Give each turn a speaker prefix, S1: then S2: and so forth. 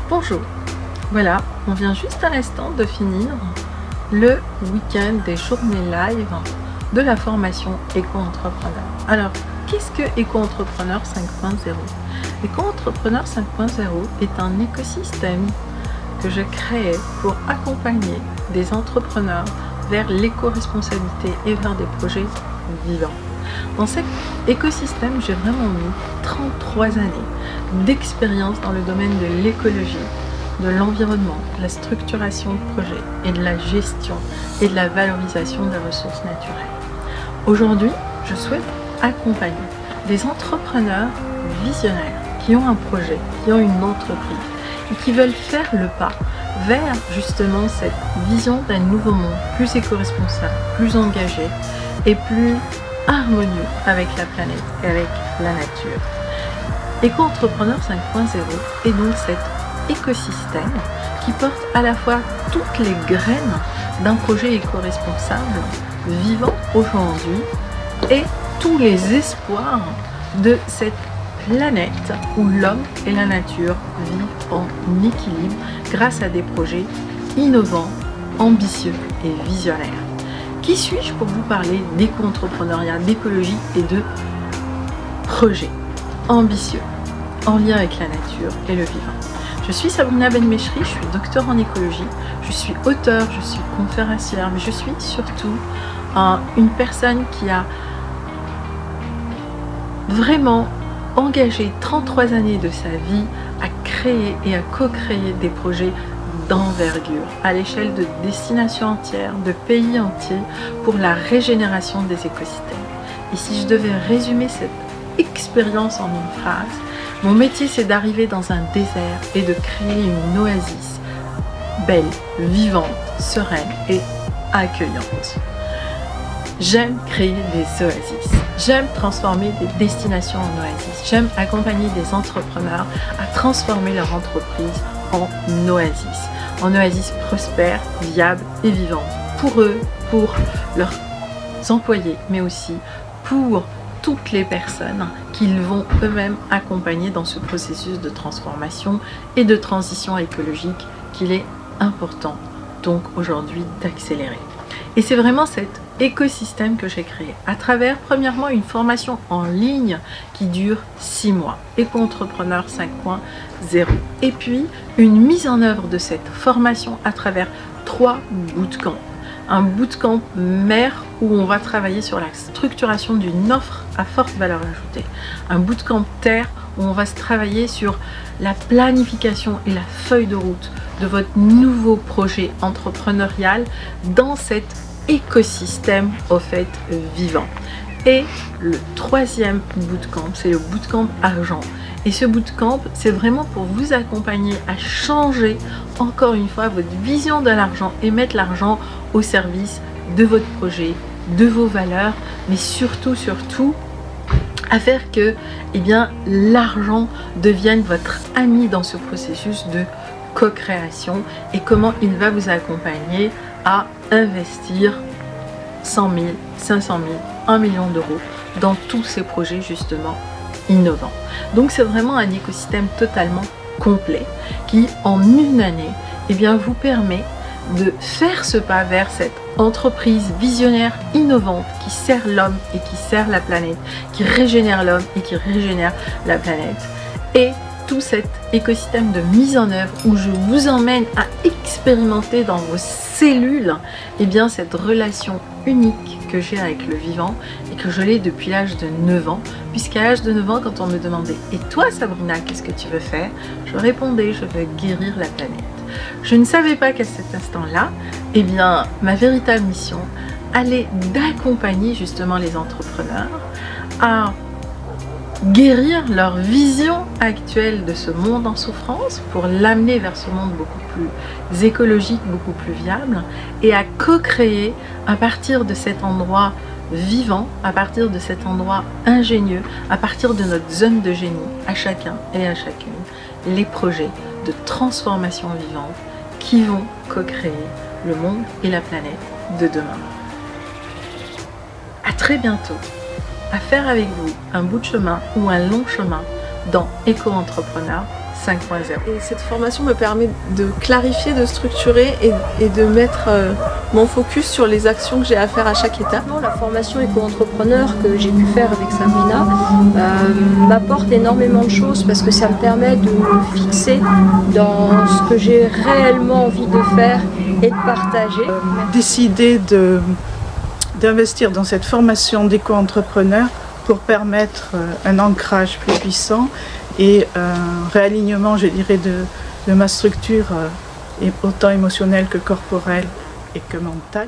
S1: Bonjour, voilà, on vient juste à l'instant de finir le week-end des journées live de la formation Éco-entrepreneur. Alors, qu'est-ce que Éco-entrepreneur 5.0? Éco-entrepreneur 5.0 est un écosystème que je créais pour accompagner des entrepreneurs vers l'éco-responsabilité et vers des projets vivants. Dans cet écosystème, j'ai vraiment mis 33 années d'expérience dans le domaine de l'écologie, de l'environnement, de la structuration de projets et de la gestion et de la valorisation des ressources naturelles. Aujourd'hui, je souhaite accompagner des entrepreneurs visionnaires qui ont un projet, qui ont une entreprise et qui veulent faire le pas vers justement cette vision d'un nouveau monde plus éco-responsable, plus engagé et plus harmonieux avec la planète et avec la nature. Éco-entrepreneur 5.0 est donc cet écosystème qui porte à la fois toutes les graines d'un projet éco-responsable vivant aujourd'hui et tous les espoirs de cette planète où l'homme et la nature vivent en équilibre grâce à des projets innovants, ambitieux et visionnaires. Qui suis-je pour vous parler d'éco-entrepreneuriat, d'écologie et de projets ambitieux en lien avec la nature et le vivant? Je suis Sabrina Benmechri, je suis docteur en écologie, je suis auteure, je suis conférencière, mais je suis surtout une personne qui a vraiment engagé 33 années de sa vie à créer et à co-créer des projets d'envergure à l'échelle de destinations entières, de pays entiers pour la régénération des écosystèmes. Et si je devais résumer cette expérience en une phrase, mon métier c'est d'arriver dans un désert et de créer une oasis belle, vivante, sereine et accueillante. J'aime créer des oasis, j'aime transformer des destinations en oasis, j'aime accompagner des entrepreneurs à transformer leur entreprise en oasis prospère, viable et vivante pour eux, pour leurs employés, mais aussi pour toutes les personnes qu'ils vont eux-mêmes accompagner dans ce processus de transformation et de transition écologique qu'il est important donc aujourd'hui d'accélérer. Et c'est vraiment cet écosystème que j'ai créé à travers premièrement une formation en ligne qui dure 6 mois, Éco-entrepreneur 5.0, et puis une mise en œuvre de cette formation à travers 3 bootcamps. Un bootcamp mère où on va travailler sur la structuration d'une offre à forte valeur ajoutée. Un bootcamp terre où on va se travailler sur la planification et la feuille de route de votre nouveau projet entrepreneurial dans cet écosystème au fait vivant. Et le 3e bootcamp, c'est le bootcamp argent. Et ce bootcamp, c'est vraiment pour vous accompagner à changer encore une fois votre vision de l'argent et mettre l'argent au service de votre projet, de vos valeurs, mais surtout à faire que l'argent devienne votre ami dans ce processus de co-création et comment il va vous accompagner à investir 100 000, 500 000, 1 million d'euros dans tous ces projets justement innovants. Donc c'est vraiment un écosystème totalement complet qui en une année vous permet de faire ce pas vers cette entreprise visionnaire innovante qui sert l'homme et qui sert la planète, qui régénère l'homme et qui régénère la planète. Et tout cet écosystème de mise en œuvre où je vous emmène à expérimenter dans vos cellules cette relation unique que j'ai avec le vivant et que je l'ai depuis l'âge de 9 ans, puisqu'à l'âge de 9 ans, quand on me demandait « Et toi Sabrina, qu'est-ce que tu veux faire ?» je répondais « Je veux guérir la planète ». Je ne savais pas qu'à cet instant-là, ma véritable mission allait d'accompagner justement les entrepreneurs à guérir leur vision actuelle de ce monde en souffrance pour l'amener vers ce monde beaucoup plus écologique, beaucoup plus viable et à co-créer à partir de cet endroit vivant, à partir de cet endroit ingénieux, à partir de notre zone de génie à chacun et à chacune, les projets de transformation vivante qui vont co-créer le monde et la planète de demain. À très bientôt, à faire avec vous un bout de chemin ou un long chemin dans Éco-entrepreneur 5.0.
S2: Et cette formation me permet de clarifier, de structurer et de mettre mon focus sur les actions que j'ai à faire à chaque étape.
S3: La formation éco-entrepreneur que j'ai pu faire avec Sabrina m'apporte énormément de choses parce que ça me permet de me fixer dans ce que j'ai réellement envie de faire et de partager.
S4: Décider d'investir dans cette formation d'éco-entrepreneur pour permettre un ancrage plus puissant et un réalignement, je dirais, de ma structure, autant émotionnelle que corporelle et que mentale.